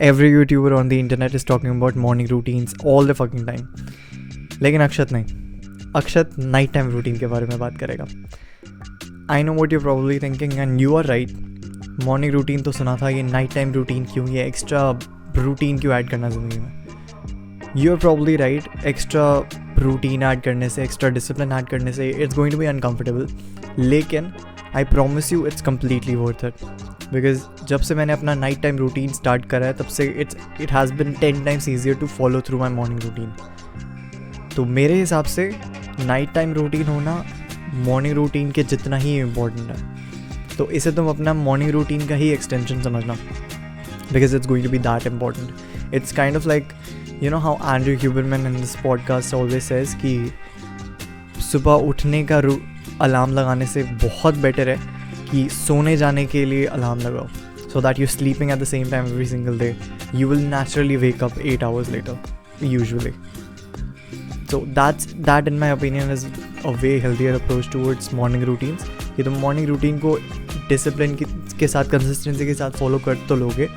every YouTuber on the internet is talking about morning routines all the fucking time. लेकिन अक्षत नहीं, अक्षत night time routine के बारे में बात करेगा. I know what you probably thinking and you are right. Morning routine तो सुना था, ये नाइट टाइम रूटीन क्यों, ये एक्स्ट्रा रूटीन क्यों ऐड करना ज़िंदगी में. You are probably right. Extra routine add करने से, एक्स्ट्रा डिसिप्लिन ऐड करने से it's going to be uncomfortable, लेकिन I promise you it's completely worth it. Because जब से मैंने अपना नाइट टाइम रूटीन स्टार्ट करा है तब से it has been 10 times easier to follow through my morning routine. तो मेरे हिसाब से नाइट टाइम रूटीन होना मॉर्निंग रूटीन के जितना ही इम्पॉर्टेंट है. तो इसे तुम अपना मॉर्निंग रूटीन का ही एक्सटेंशन समझना, because it's going to be that important. It's kind of like you know how Andrew Huberman in this podcast always says कि सुबह उठने का अलार्म लगाने से बहुत बेटर है कि सोने जाने के लिए अलार्म लगाओ, so that you sleeping at the same time every single day. You will naturally wake up 8 hours later usually. So that in my opinion is a way healthier approach towards morning routines. कि तुम morning routine को discipline के साथ, consistency के साथ follow कर तो लोगे,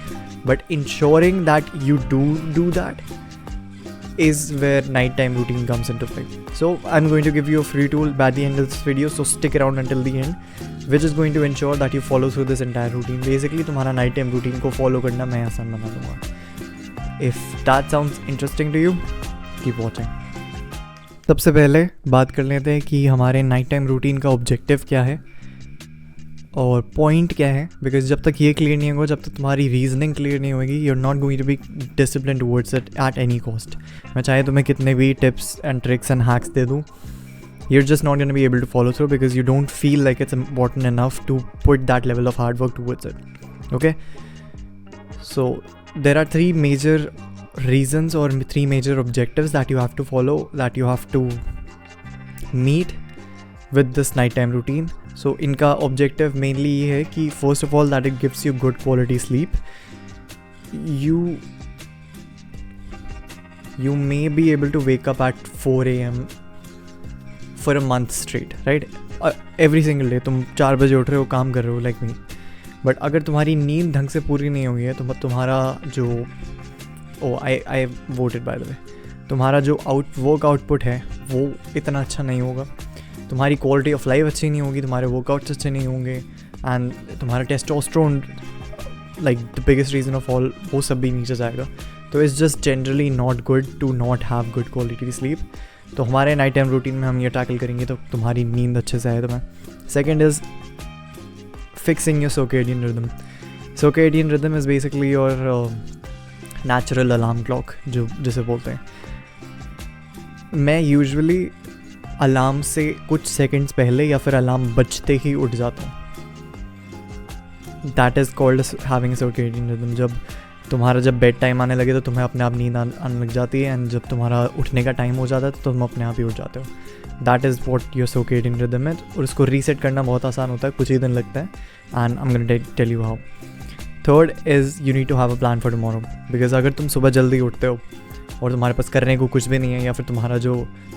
but ensuring that you do that is where nighttime routine comes into play. So I'm going to give you a free tool by the end of this video, so stick around until the end, which is going to ensure that you follow through this entire routine. Basically तुम्हारा nighttime routine को follow करना मैं आसान बना दूँगा. If that sounds interesting to you, keep watching. सबसे पहले बात कर लेते हैं कि हमारे नाइट टाइम रूटीन का ऑब्जेक्टिव क्या है और पॉइंट क्या है. बिकॉज जब तक ये क्लियर नहीं होगा, जब तक तुम्हारी रीजनिंग क्लियर नहीं होगी, you are not going to be discipline towards it at any cost. मैं चाहे तुम्हें कितने भी tips and tricks and hacks दे दूँ, you are just not going to be able to follow through because you don't feel like it's important enough to put that level of hard work towards it. Okay, so there are 3 major reasons or 3 major objectives that you have to follow, that you have to meet with this nighttime routine. So इनका objective mainly ये है कि first of all that it gives you good quality sleep. You may be able to wake up at 4 AM for a month straight, right? Every single day तुम 4 बजे उठ रहे हो, काम कर रहे हो like me. But अगर तुम्हारी नींद ढंग से पूरी नहीं हुई है तो तुम्हारा जो I voted by the way, तुम्हारा जो वर्क आउटपुट है वो इतना अच्छा नहीं होगा, तुम्हारी क्वालिटी ऑफ लाइफ अच्छी नहीं होगी, तुम्हारे वर्कआउट्स अच्छे नहीं होंगे, एंड तुम्हारा testosterone like the biggest reason of all, वो सब भी नीचे जाएगा. तो it's just generally not good to not have good quality sleep. तो हमारे नाइट टाइम रूटीन में हम ये टैकल करेंगे तो तुम्हारी नींद अच्छे से आए तुम्हें. Second is fixing your circadian rhythm. Circadian rhythm is basically your natural alarm clock जिसे बोलते हैं. मैं यूजुअली अलार्म से कुछ सेकंड्स पहले या फिर अलार्म बजते ही उठ जाता हूँ. That is called having circadian rhythm. जब बेड टाइम आने लगे तो तुम्हें अपने आप नींद आने लग जाती है, एंड जब तुम्हारा उठने का टाइम हो जाता है तो तुम अपने आप ही उठ जाते हो. That is what your circadian rhythm है. और उसको रीसेट करना बहुत आसान होता है, कुछ ही दिन लगता है, and I am going to tell you how. Third is you need to have a plan for tomorrow. Because अगर तुम सुबह जल्दी उठते हो और तुम्हारे पास करने को कुछ भी नहीं है, या फिर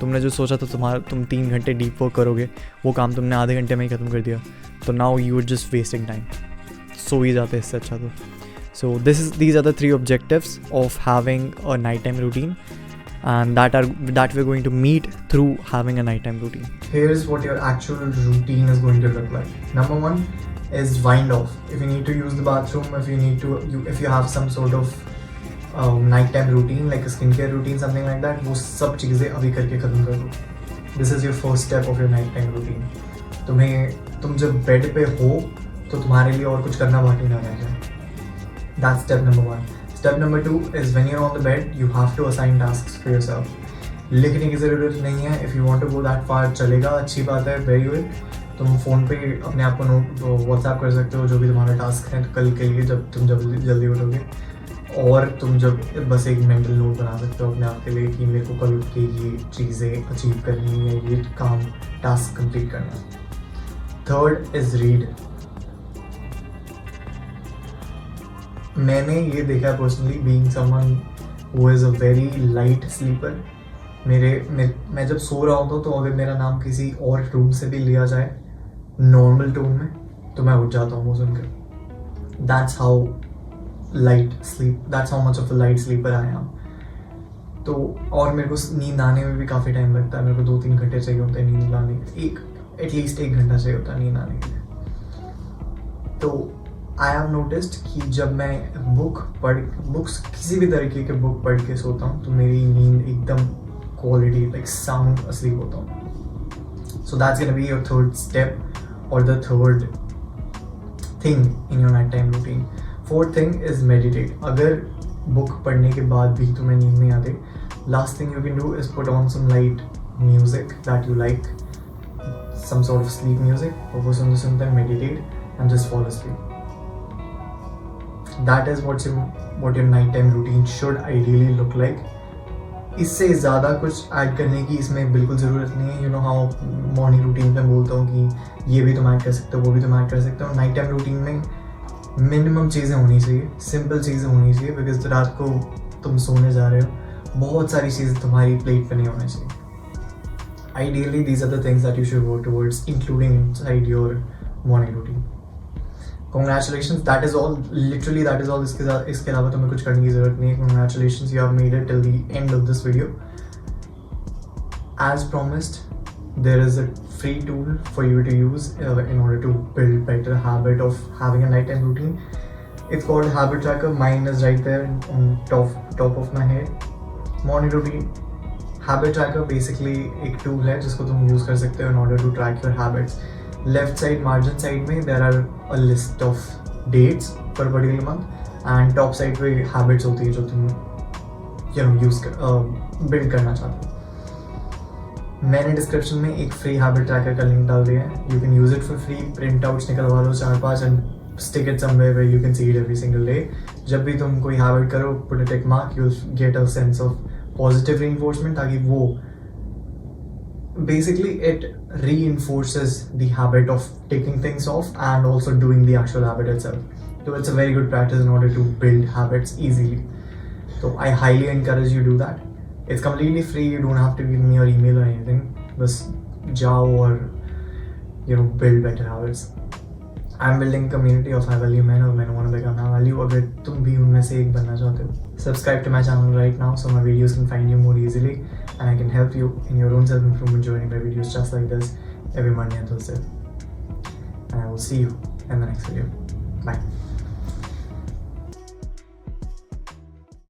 तुमने जो सोचा था तुम 3 घंटे डीप वर्क करोगे, वो काम तुमने आधे घंटे में ही ख़त्म कर दिया, तो now you are just wasting time. सो ही जाते इससे अच्छा तो. सो these are the 3 objectives of having a nighttime routine, and that we're going to meet through having a nighttime routine. Here's what your actual routine is going to look like. Number 1 is wind off. If you need to use the bathroom, if you have some sort of nighttime routine like a skincare routine, something like that, वो सब चीज़ें अभी करके ख़त्म कर दो. This is your first step of your nighttime routine. तुम जब बेड पे हो तो तुम्हारे लिए और कुछ करना बाकी ना रह जाए. That's step number 1. Step number 2 is when you're on the bed, you have to assign tasks for yourself. लिखने की ज़रूरत नहीं है. If you want to go that far चलेगा, अच्छी बात है, very good. तुम फ़ोन पे अपने आप को व्हाट्सएप कर सकते हो जो भी तुम्हारा टास्क है कल के लिए, जब तुम जल्दी उठोगे. और तुम जब बस एक मेंटल नोट बना सकते हो अपने आप के लिए कि मेरे को कल उठ के ये चीज़ें अचीव करनी है, ये काम टास्क कंप्लीट करना है. Third is read. मैंने ये देखा personally, being someone who is a very light sleeper, मैं जब सो रहा होता हूँ तो अगर मेरा नाम किसी और रूम से भी लिया जाए नॉर्मल टोन में तो मैं उठ जाता हूँ वो सुनकर. That's how light sleep. That's how much of a light sleeper I am. तो और मेरे को नींद आने में भी काफ़ी टाइम लगता है. मेरे को 2-3 घंटे चाहिए होते हैं नींद आने के, एटलीस्ट 1 घंटा चाहिए होता है नींद आने के लिए. तो आई हैव नोटिस्ड कि जब मैं बुक्स किसी भी तरीके के बुक पढ़ के सोता हूँ तो मेरी नींद एकदम क्वालिटी लाइक साउंड असलीप होता हूँ. So that's gonna be your third step और the third thing in your night time routine. Fourth thing is meditate. अगर बुक पढ़ने के बाद भी तुम्हें नींद नहीं आती, last thing you can do is put on some light music that you like, some sort of sleep music, और वो सुनते सुनते meditate and just fall asleep. That is what your nighttime routine should ideally look like. इससे ज़्यादा कुछ add करने की इसमें बिल्कुल ज़रूरत नहीं है. You know how morning routine में बोलता हूँ कि ये भी तुम ऐड कर सकते हो, वो भी तुम ऐड कर सकते हो. नाइट टाइम रूटीन में मिनिमम चीज़ें होनी चाहिए, सिंपल चीज़ें होनी चाहिए, बिकॉज रात को तुम सोने जा रहे हो, बहुत सारी चीज़ें तुम्हारी प्लेट पर नहीं होनी चाहिए. Ideally, these are the things that you should work towards, including inside your morning routine. Congratulations, that is all. Literally, that is all. इसके अलावा तुम्हें कुछ करने की ज़रूरत नहीं है. Congratulations, you have made it till the end of this video. As promised, there is a free tool for you to use in order to build better habit of having a nighttime routine. It's called Habit Tracker. Mine is right there on top of my head. Morning routine. Habit Tracker basically एक tool है जिसको तुम use कर सकते हो in order to track your habits. Left side margin side में there are a list of dates per particular month and top side पे habits होती है जो तुम use build करना चाहते हो. मैंने description में एक free habit tracker का link डाल दिया है. You can use it for free. Printouts निकलवा लो 4-5 and stick it somewhere where you can see it every single day. जब भी तुम कोई habit करो, put a tick mark, you'll get a sense of positive reinforcement, ताकि वो basically it reinforces the habit of taking things off and also doing the actual habit itself. So it's a very good practice in order to build habits easily. So I highly encourage you to do that. It's completely free. You don't have to give me your email or anything. Just जाओ और build better habits. I'm building a community of high value men, और मैंने want to become high value. अगर तुम भी उनमें से एक बनना चाहते हो, subscribe to my channel right now so my videos can find you more easily and I can help you in your own self-improvement journey by videos just like this every Monday and Thursday. And I will see you in the next video. Bye.